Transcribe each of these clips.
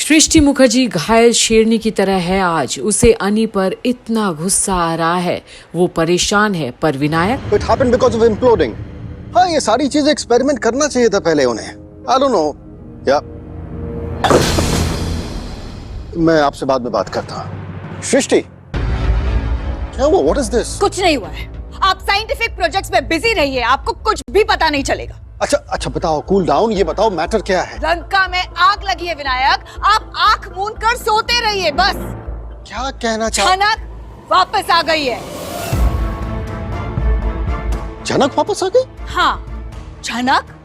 सृष्टि मुखर्जी घायल शेरनी की तरह है आज। उसे अनी पर इतना गुस्सा आ रहा है, वो परेशान है। पर Vinayak, It happened because of imploding. हाँ, ये सारी चीजें एक्सपेरिमेंट करना चाहिए था पहले उन्हें। I don't know. या मैं आपसे बाद में बात करता हूँ। सृष्टि, क्या हुआ? What is this? कुछ नहीं हुआ है। आप साइंटिफिक प्रोजेक्ट्स में बिजी रहिए, आपको कुछ भी पता नहीं चलेगा। अच्छा बताओ, कूल डाउन। ये बताओ मैटर क्या है? लंका में आग लगी है विनायक, आप आंख मूंद कर सोते रहिए बस। क्या कहना चाह? जनक वापस आ गई है। जनक वापस आ गई? हाँ, जनक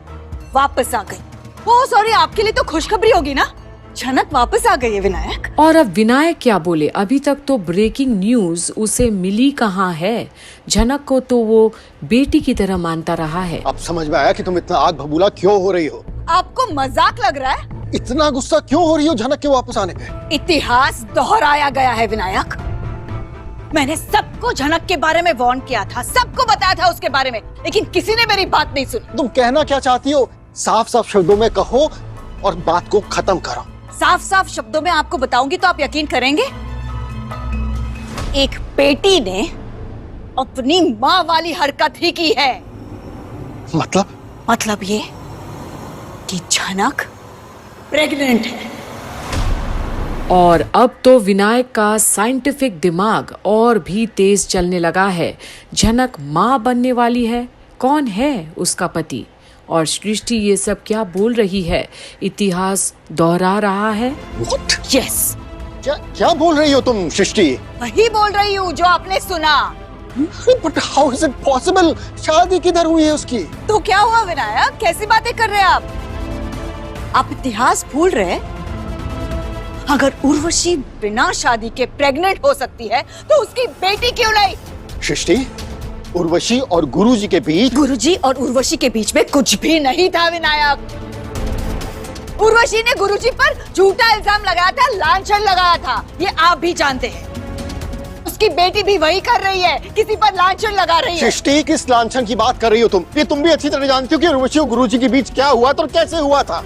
वापस आ गई। ओ सॉरी, आपके लिए तो खुशखबरी होगी ना, जनक वापस आ गई है विनायक। और अब विनायक क्या बोले? अभी तक तो ब्रेकिंग न्यूज उसे मिली कहाँ है। जनक को तो वो बेटी की तरह मानता रहा है। अब समझ में आया कि तुम इतना आग भभूला क्यों हो रही हो। आपको मजाक लग रहा है? इतना गुस्सा क्यों हो रही हो जनक के वापस आने पे? इतिहास दोहराया गया है विनायक। मैंने सबको जनक के बारे में वार्न किया था, सबको बताया था उसके बारे में, लेकिन किसी ने मेरी बात नहीं सुनी। तुम कहना क्या चाहती हो? साफ शब्दों में कहो और बात को खत्म करो। साफ शब्दों में आपको बताऊंगी तो आप यकीन करेंगे? एक बेटी ने अपनी माँ वाली हरकत ही की है। मतलब ये कि जनक प्रेग्नेंट है। और अब तो विनायक का साइंटिफिक दिमाग और भी तेज चलने लगा है। जनक माँ बनने वाली है। कौन है उसका पति? और सृष्टि ये सब क्या बोल रही है? इतिहास दोहरा रहा है। What? Yes. क्या बोल रही हो तुम सृष्टि? वही बोल रही हूँ जो आपने सुना। But how is it possible? शादी किधर हुई है उसकी? तो क्या हुआ विनायक, कैसी बातें कर रहे हैं आप? आप इतिहास भूल रहे? अगर उर्वशी बिना शादी के प्रेग्नेंट हो सकती है तो उसकी बेटी क्यों नहीं? सृष्टि, उर्वशी और गुरुजी के बीच? गुरुजी और उर्वशी के बीच में कुछ भी नहीं था विनायक। उर्वशी ने गुरुजी पर झूठा इल्जाम लगाया था, लांछन लगाया था, ये आप भी जानते हैं। उसकी बेटी भी वही कर रही है, किसी पर लांछन लगा रही है। सृष्टि, किस लांछन की बात कर रही हो तुम? ये तुम भी अच्छी तरह जानती हो कि उर्वशी और गुरुजी के बीच क्या हुआ था और कैसे हुआ था।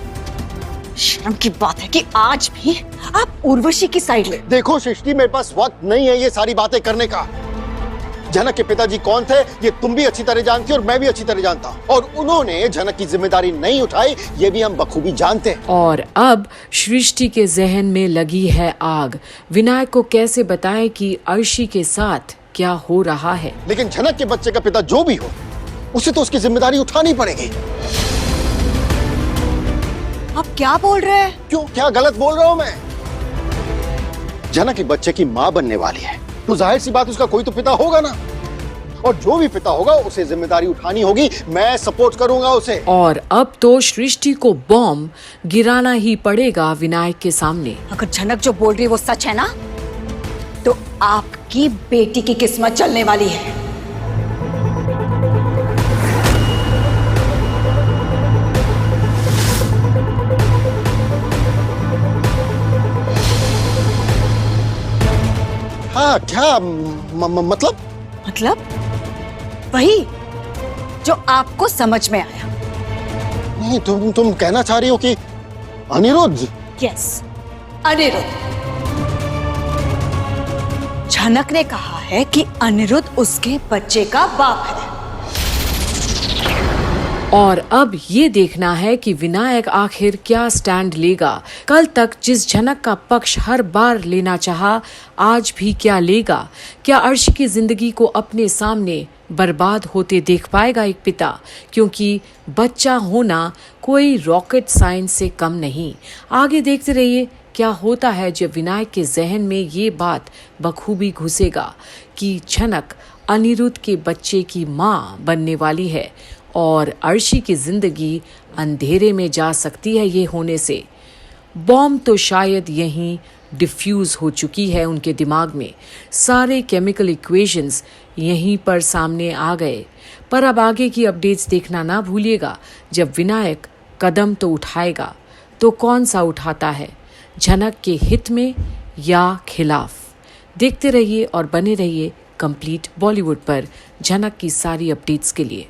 शर्म की बात है कि आज भी आप उर्वशी की साइड ले। देखो सृष्टि, मेरे पास वक्त नहीं है ये सारी बातें करने का। जनक के पिताजी कौन थे ये तुम भी अच्छी तरह जानती हो और मैं भी अच्छी तरह जानता हूँ, और उन्होंने जनक की जिम्मेदारी नहीं उठाई, ये भी हम बखूबी जानते हैं। और अब सृष्टि के जहन में लगी है आग। विनायक को कैसे बताएं कि अर्शी के साथ क्या हो रहा है? लेकिन जनक के बच्चे का पिता जो भी हो, उसे तो उसकी जिम्मेदारी उठानी पड़ेगी। आप क्या बोल रहे हैं? क्यों, क्या गलत बोल रहा हूँ मैं? जनक के बच्चे की माँ बनने वाली है तो जाहिर सी बात उसका कोई तो पिता होगा ना, और जो भी पिता होगा उसे जिम्मेदारी उठानी होगी। मैं सपोर्ट करूंगा उसे। और अब तो सृष्टि को बॉम्ब गिराना ही पड़ेगा विनायक के सामने। अगर जनक जो बोल रही है वो सच है ना, तो आपकी बेटी की किस्मत चलने वाली है। हाँ, क्या मतलब वही जो आपको समझ में आया। नहीं, तुम कहना चाह रही हो कि अनिरुद्ध? यस, अनिरुद्ध। जनक ने कहा है कि अनिरुद्ध उसके बच्चे का बाप है। और अब ये देखना है कि विनायक आखिर क्या स्टैंड लेगा। कल तक जिस जनक का पक्ष हर बार लेना चाहा, आज भी क्या लेगा? क्या अर्शी की जिंदगी को अपने सामने बर्बाद होते देख पाएगा एक पिता? क्योंकि बच्चा होना कोई रॉकेट साइंस से कम नहीं। आगे देखते रहिए क्या होता है जब विनायक के जहन में ये बात बखूबी घुसेगा कि जनक अनिरुद्ध के बच्चे की माँ बनने वाली है और अर्शी की जिंदगी अंधेरे में जा सकती है ये होने से। बॉम्ब तो शायद यहीं डिफ्यूज हो चुकी है उनके दिमाग में। सारे केमिकल इक्वेशंस यहीं पर सामने आ गए। पर अब आगे की अपडेट्स देखना ना भूलिएगा। जब विनायक कदम तो उठाएगा, तो कौन सा उठाता है, जनक के हित में या खिलाफ? देखते रहिए और बने रहिए कंप्लीट बॉलीवुड पर जनक की सारी अपडेट्स के लिए।